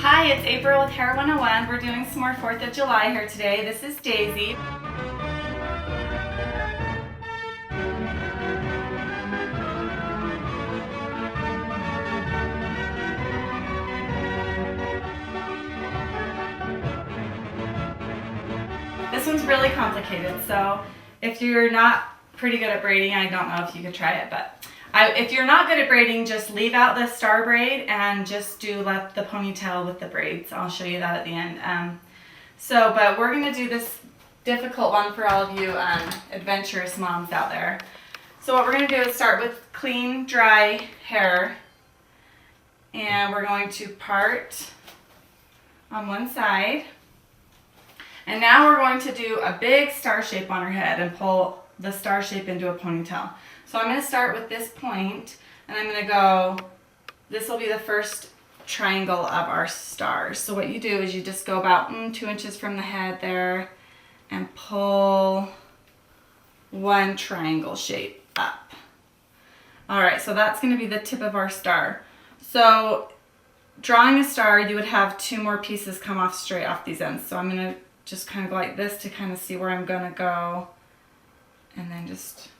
Hi, it's April with Hair 101. We're doing some more 4th of July here today. This is Daisy. This one's really complicated, so if you're not pretty good at braiding, I don't know if you could try it, but if you're not good at braiding, just leave out the star braid and just do let the ponytail with the braids. I'll show you that at the end. But we're going to do this difficult one for all of you adventurous moms out there. So what we're going to do is start with clean, dry hair. And we're going to part on one side. And now we're going to do a big star shape on her head and pull the star shape into a ponytail. So I'm going to start with this point, and I'm going to go, this will be the first triangle of our stars. So what you do is you just go about 2 inches from the head there and pull one triangle shape up. Alright, so that's going to be the tip of our star. So drawing a star, you would have 2 more pieces come off straight off these ends. So I'm going to just kind of go like this to kind of see where I'm going to go, and then just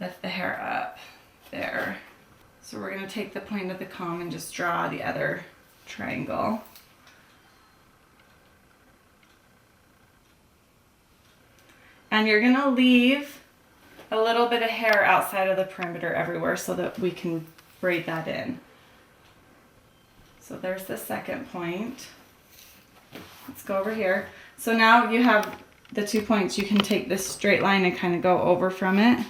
lift the hair up there. So we're going to take the point of the comb and just draw the other triangle. And you're going to leave a little bit of hair outside of the perimeter everywhere so that we can braid that in. So there's the second point. Let's go over here. So now you have the 2 points. You can take this straight line and kind of go over from it.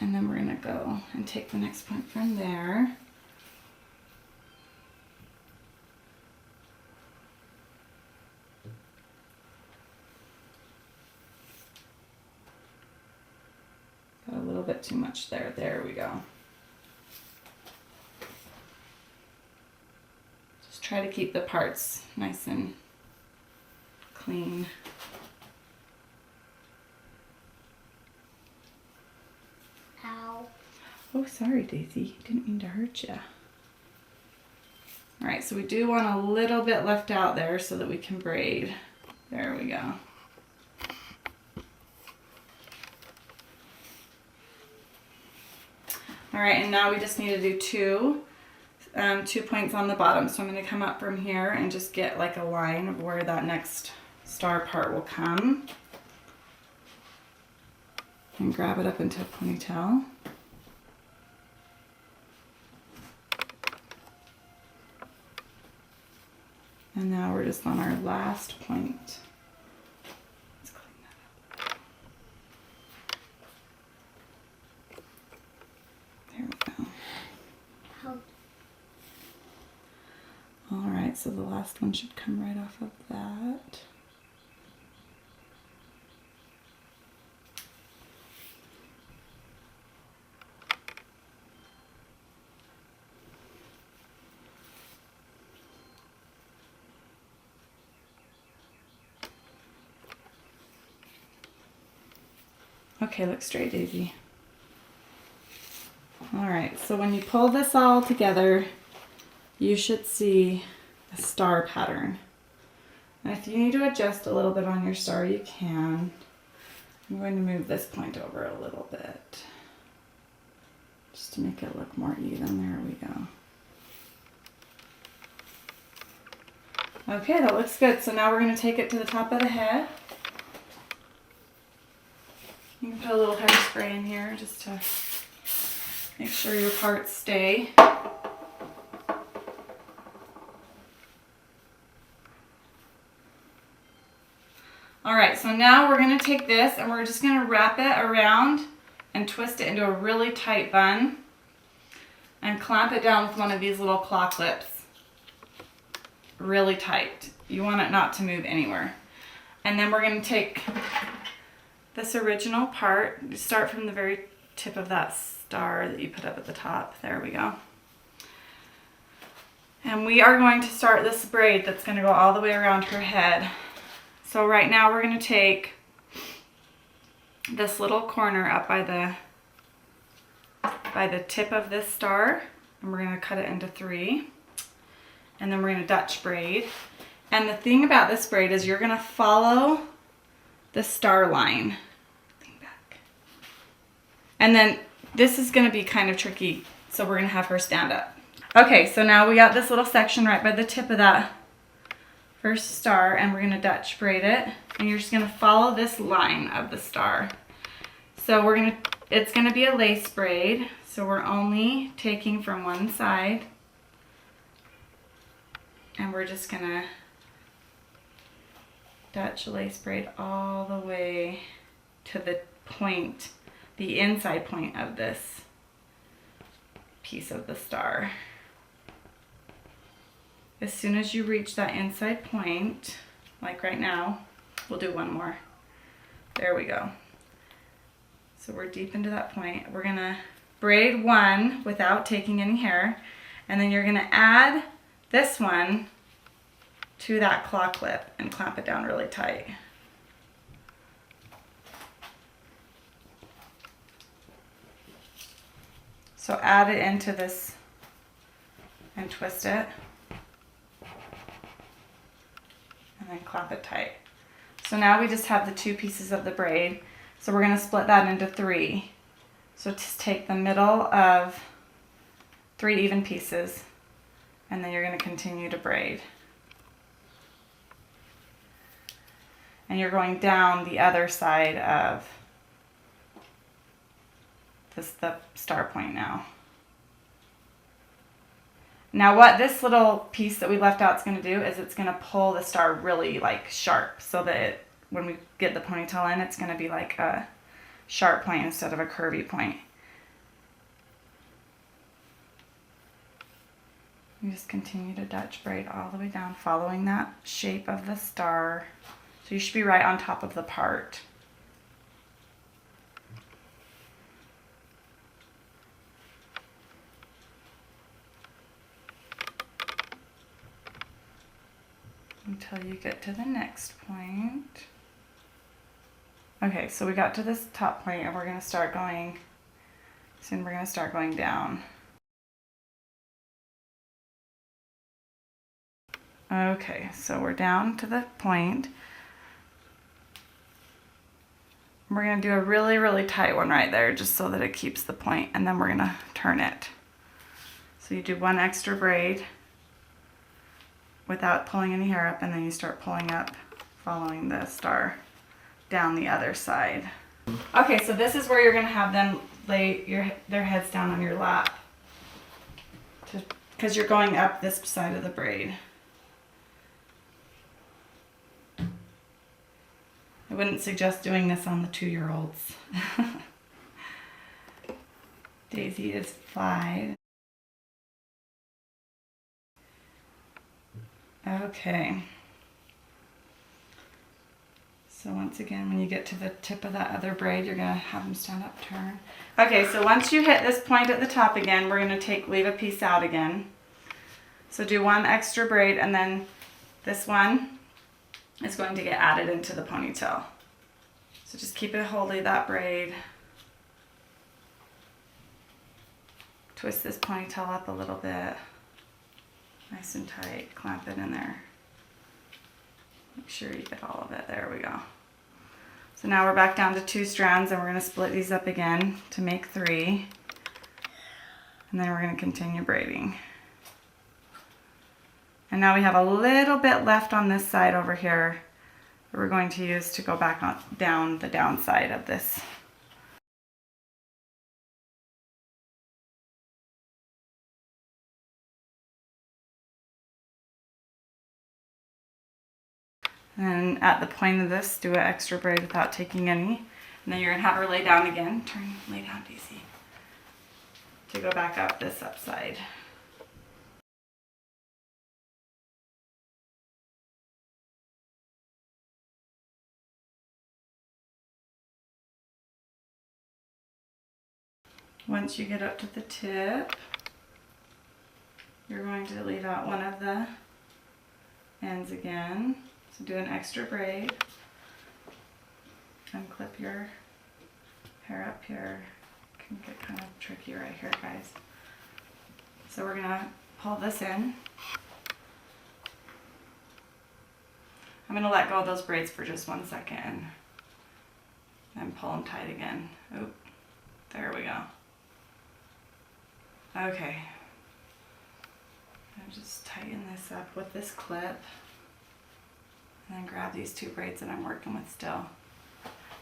And then we're going to go and take the next point from there. Got a little bit too much there. There we go. Just try to keep the parts nice and clean. Oh, sorry, Daisy. Didn't mean to hurt you. All right, so we do want a little bit left out there so that we can braid. There we go. All right, and now we just need to do 2 points on the bottom. So I'm going to come up from here and just get like a line of where that next star part will come. And grab it up into a ponytail. And now we're just on our last point. Let's clean that up. There we go. All right, so the last one should come right off of that. Okay, look straight, Daisy. Alright, so when you pull this all together, you should see a star pattern. And if you need to adjust a little bit on your star, you can. I'm going to move this point over a little bit, just to make it look more even. There we go. Okay, that looks good. So now we're going to take it to the top of the head. You can put a little hairspray in here just to make sure your parts stay. Alright, so now we're going to take this and we're just going to wrap it around and twist it into a really tight bun and clamp it down with one of these little claw clips. Really tight. You want it not to move anywhere. And then we're going to take this original part, you start from the very tip of that star that you put up at the top. There we go. And we are going to start this braid that's going to go all the way around her head. So right now we're going to take this little corner up by the tip of this star, and we're going to cut it into 3. and then we're gonna Dutch braid. And the thing about this braid is you're gonna follow the star line. And then this is gonna be kind of tricky, so we're gonna have her stand up. Okay, so now we got this little section right by the tip of that first star, and we're gonna Dutch braid it, and you're just gonna follow this line of the star. So it's gonna be a lace braid, so we're only taking from one side, and we're just gonna Dutch lace braid all the way to the point, the inside point of this piece of the star. As soon as you reach that inside point, like right now, we'll do one more. There we go. So we're deep into that point. We're gonna braid one without taking any hair, and then you're gonna add this one to that claw clip and clamp it down really tight. So add it into this and twist it. And then clamp it tight. So now we just have the two pieces of the braid. So we're going to split that into 3. So just take the middle of 3 even pieces, and then you're going to continue to braid. And you're going down the other side of the star point now. Now what this little piece that we left out is going to do is it's going to pull the star really like sharp, so that when we get the ponytail in, it's going to be like a sharp point instead of a curvy point. You just continue to Dutch braid all the way down, following that shape of the star. So you should be right on top of the part. Until you get to the next point. Okay, so we got to this top point, and we're going to start going, soon we're going to start going down. Okay, so we're down to the point. We're going to do a really, really tight one right there, just so that it keeps the point, and then we're going to turn it. So you do one extra braid without pulling any hair up, and then you start pulling up, following the star down the other side. Okay, so this is where you're going to have them lay their heads down on your lap, because you're going up this side of the braid. I wouldn't suggest doing this on the 2-year-olds. Daisy is 5. Okay. So once again, when you get to the tip of that other braid, you're going to have them stand up, turn. Okay, so once you hit this point at the top again, we're going to leave a piece out again. So do one extra braid, and then this one is going to get added into the ponytail. So just keep it holding that braid. Twist this ponytail up a little bit. Nice and tight. Clamp it in there. Make sure you get all of it. There we go. So now we're back down to 2 strands, and we're going to split these up again to make 3. And then we're going to continue braiding. And now we have a little bit left on this side over here that we're going to use to go back down the downside of this. And at the point of this, do an extra braid without taking any. And then you're going to have her lay down again. Lay down, Daisy. To go back up this upside. Once you get up to the tip, you're going to leave out one of the ends again. So do an extra braid and clip your hair up here. It can get kind of tricky right here, guys. So we're gonna pull this in, I'm gonna let go of those braids for just 1 second and pull them tight again. Oop, there we go. Okay, I'll just tighten this up with this clip and then grab these 2 braids that I'm working with still.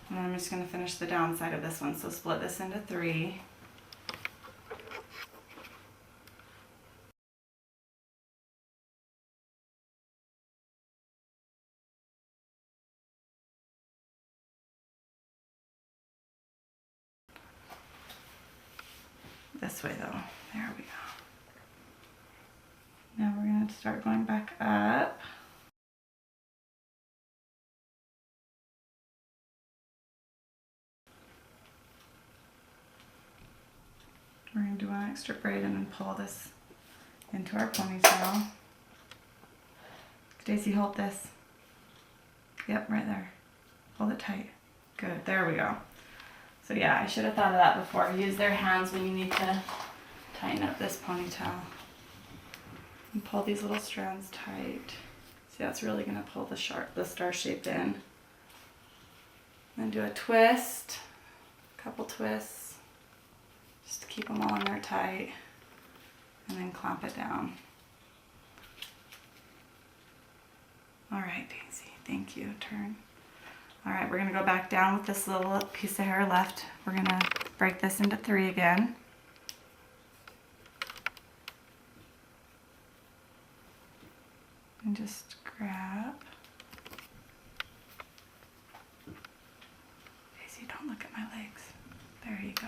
And then I'm just gonna finish the downside of this one. So split this into 3. This way though, there we go. Now we're going to start going back up. We're going to do 1 extra braid and then pull this into our ponytail. Daisy, hold this. Yep, right there. Hold it tight. Good, there we go. So yeah, I should have thought of that before. Use their hands when you need to tighten up this ponytail. And pull these little strands tight. See, that's really going to pull the star shape in. Then do a twist, a couple twists, just to keep them all in there tight, and then clamp it down. All right, Daisy, thank you. Turn. All right, we're going to go back down with this little piece of hair left. We're going to break this into 3 again. And just grab. Daisy, don't look at my legs. There you go.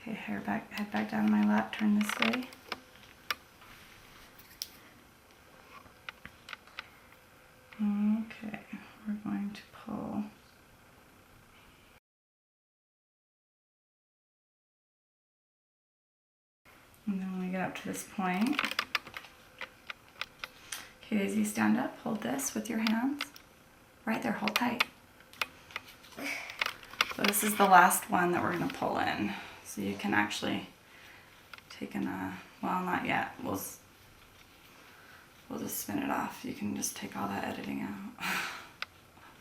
Okay, head back down to my lap, turn this way. Okay, we're going to pull. And then when we get up to this point, okay, Daisy, stand up, hold this with your hands. Right there, hold tight. So this is the last one that we're going to pull in. So you can actually take well, not yet. We'll just spin it off. You can just take all that editing out,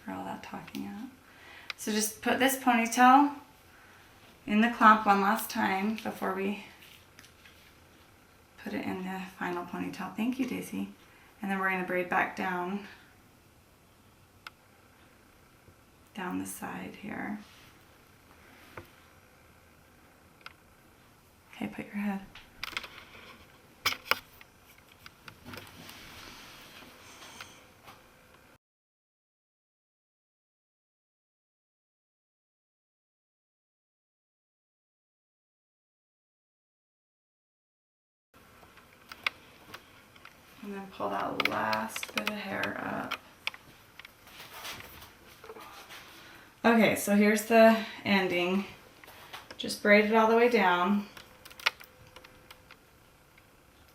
or all that talking out. So just put this ponytail in the clamp one last time before we put it in the final ponytail. Thank you, Daisy. And then we're going to braid back down the side here. Okay, put your head. And then pull that last bit of hair up. Okay, so here's the ending. Just braid it all the way down.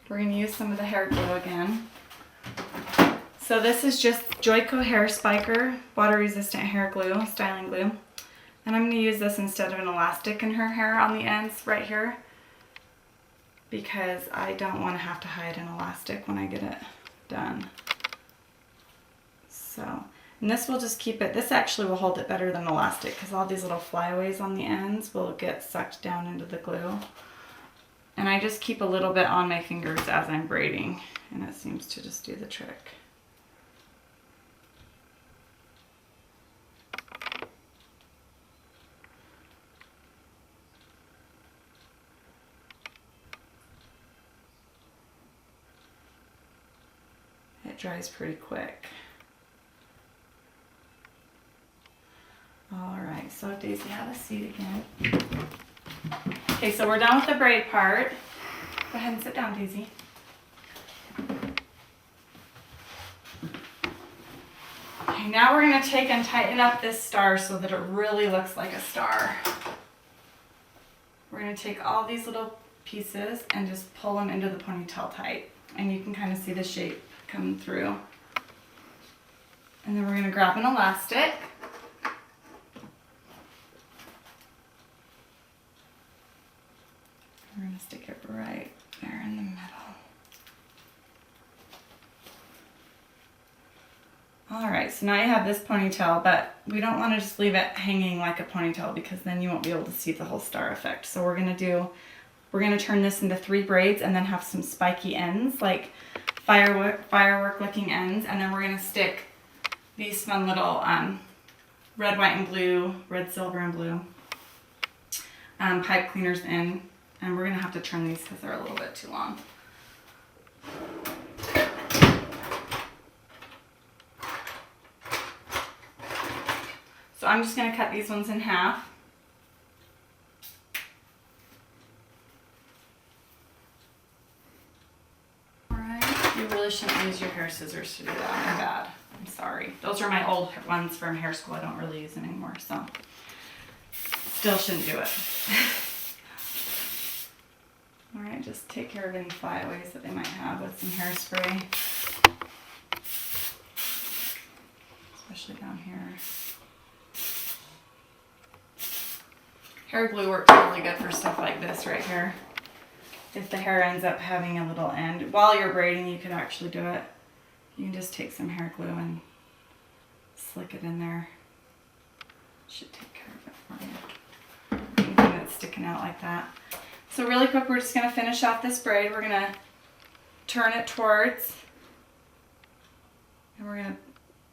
We're going to use some of the hair glue again. So this is just Joico Hair Spiker water resistant hair glue, styling glue. And I'm going to use this instead of an elastic in her hair on the ends right here, because I don't want to have to hide an elastic when I get it done. So, and this will just keep it, this actually will hold it better than elastic, because all these little flyaways on the ends will get sucked down into the glue. And I just keep a little bit on my fingers as I'm braiding, and it seems to just do the trick. It dries pretty quick. All right, so Daisy, have a seat again. Okay, so we're done with the braid part. Go ahead and sit down, Daisy. Okay, now we're going to take and tighten up this star so that it really looks like a star. We're going to take all these little pieces and just pull them into the ponytail tight. And you can kind of see the shape come through. And then we're going to grab an elastic. gonna stick it right there in the middle. All right, so now you have this ponytail, but we don't want to just leave it hanging like a ponytail because then you won't be able to see the whole star effect. So we're gonna turn this into 3 braids and then have some spiky ends, like firework looking ends, and then we're gonna stick these fun little red, white, and blue, red, silver, and blue pipe cleaners in, and we're gonna have to trim these because they're a little bit too long. So I'm just gonna cut these ones in half. You really shouldn't use your hair scissors to do that. I'm bad. I'm sorry. Those are my old ones from hair school. I don't really use them anymore, so still shouldn't do it. All right, just take care of any flyaways that they might have with some hairspray, especially down here. Hair glue works really good for stuff like this right here. If the hair ends up having a little end, while you're braiding, you could actually do it. You can just take some hair glue and slick it in there. Should take care of it for you. Anything that's sticking out like that. So really quick, we're just gonna finish off this braid. We're gonna turn it towards, and we're gonna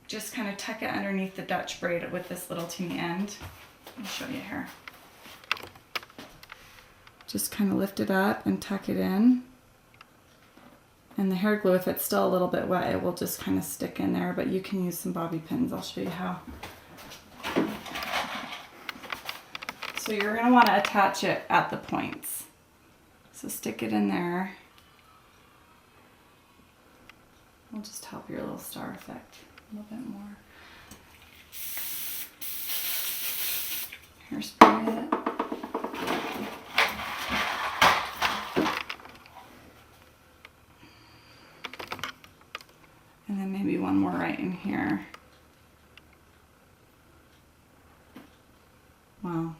just kind of tuck it underneath the Dutch braid with this little teeny end. I'll show you here. Just kind of lift it up and tuck it in. And the hair glue, if it's still a little bit wet, it will just kind of stick in there, but you can use some bobby pins. I'll show you how. So you're going to want to attach it at the points. So stick it in there. We'll just help your little star effect a little bit more. Hairspray it. And then maybe one more right in here. Well, I'm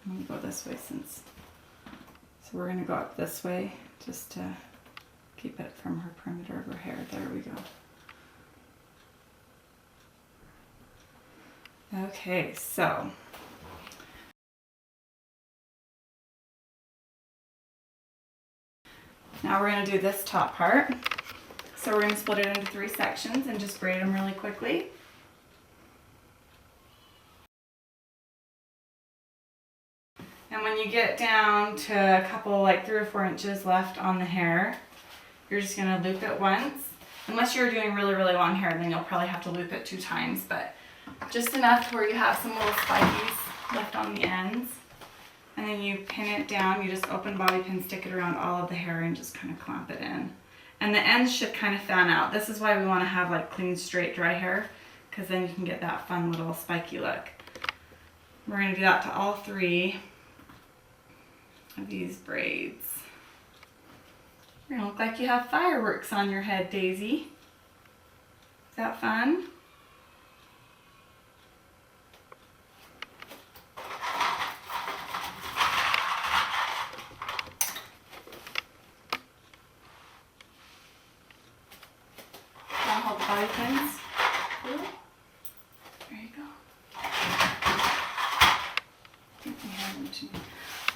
going to go this way so we're going to go up this way just to keep it from her perimeter of her hair. There we go. Okay, so now we're going to do this top part. So we're going to split it into 3 sections and just braid them really quickly. And when you get down to a couple, like 3 or 4 inches left on the hair, you're just going to loop it once. Unless you're doing really, really long hair, then you'll probably have to loop it 2 times, but just enough to where you have some little spikies left on the ends. And then you pin it down. You just open bobby pin, stick it around all of the hair, and just kind of clamp it in. And the ends should kind of fan out. This is why we want to have like clean, straight, dry hair, because then you can get that fun little spiky look. We're going to do that to all 3 of these braids. You're going to look like you have fireworks on your head, Daisy. Is that fun? Bobby pins. There you go.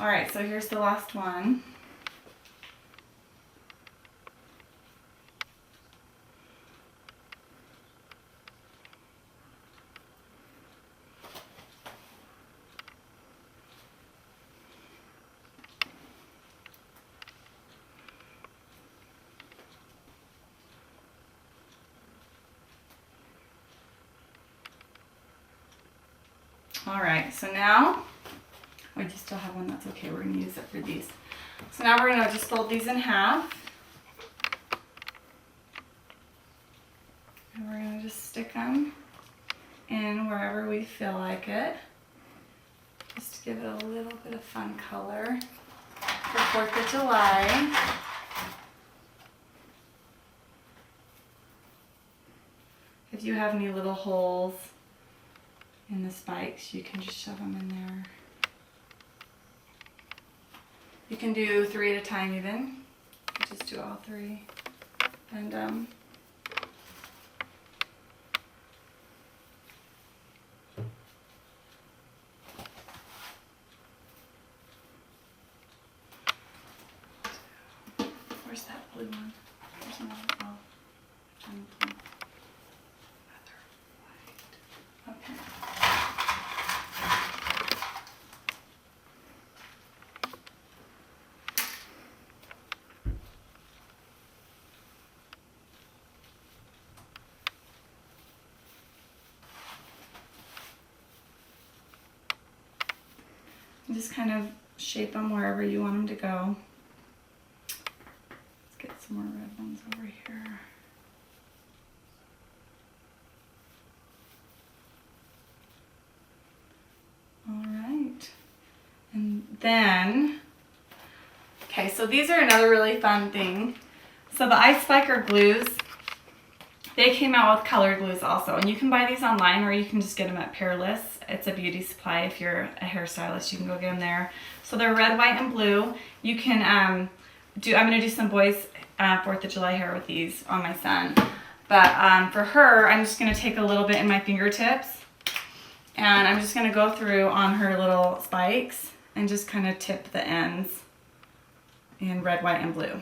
All right, so here's the last one. All right, so now, oh, you still have one, that's okay, we're gonna use it for these. So now we're gonna just fold these in half. And we're gonna just stick them in wherever we feel like it. Just to give it a little bit of fun color for 4th of July. If you have any little holes in the spikes, you can just shove them in there. You can do 3 at a time even. Just do all 3. And where's that blue one? There's another. Oh, I'm blue. Other white. Okay. And just kind of shape them wherever you want them to go. Let's get some more red ones over here. All right. And then, okay, so these are another really fun thing. So the Ice Spiker glues, they came out with colored glues also. And you can buy these online or you can just get them at Peerless. It's a beauty supply. If you're a hairstylist, you can go get them there. So they're red, white, and blue. You can I'm going to do some boys 4th of July hair with these on my son. But for her, I'm just going to take a little bit in my fingertips. And I'm just going to go through on her little spikes and just kind of tip the ends in red, white, and blue.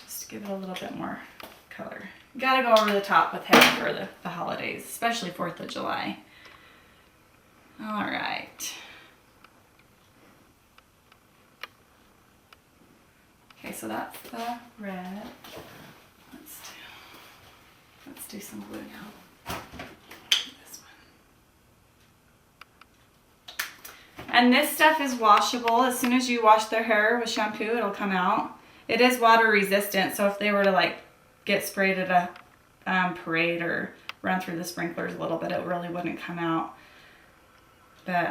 Just to give it a little bit more color. You gotta go over the top with hair for the holidays, especially 4th of July. All right. Okay, so that's the red. Let's do some blue now. This one. And this stuff is washable. As soon as you wash their hair with shampoo, it'll come out. It is water resistant, so if they were to like get sprayed at a parade or run through the sprinklers a little bit, it really wouldn't come out. But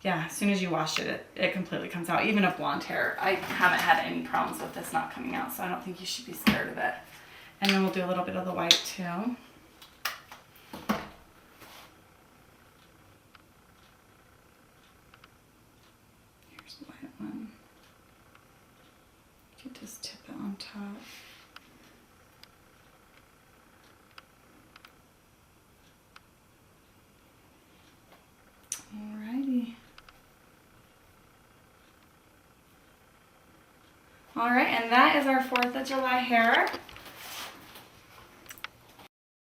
yeah, as soon as you wash it, it completely comes out, even if blonde hair. I haven't had any problems with this not coming out, so I don't think you should be scared of it. And then we'll do a little bit of the white too. Here's the white one. You can just tip it on top. Alrighty. Alright, and that is our 4th of July hair.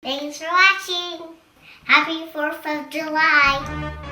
Thanks for watching. Happy 4th of July.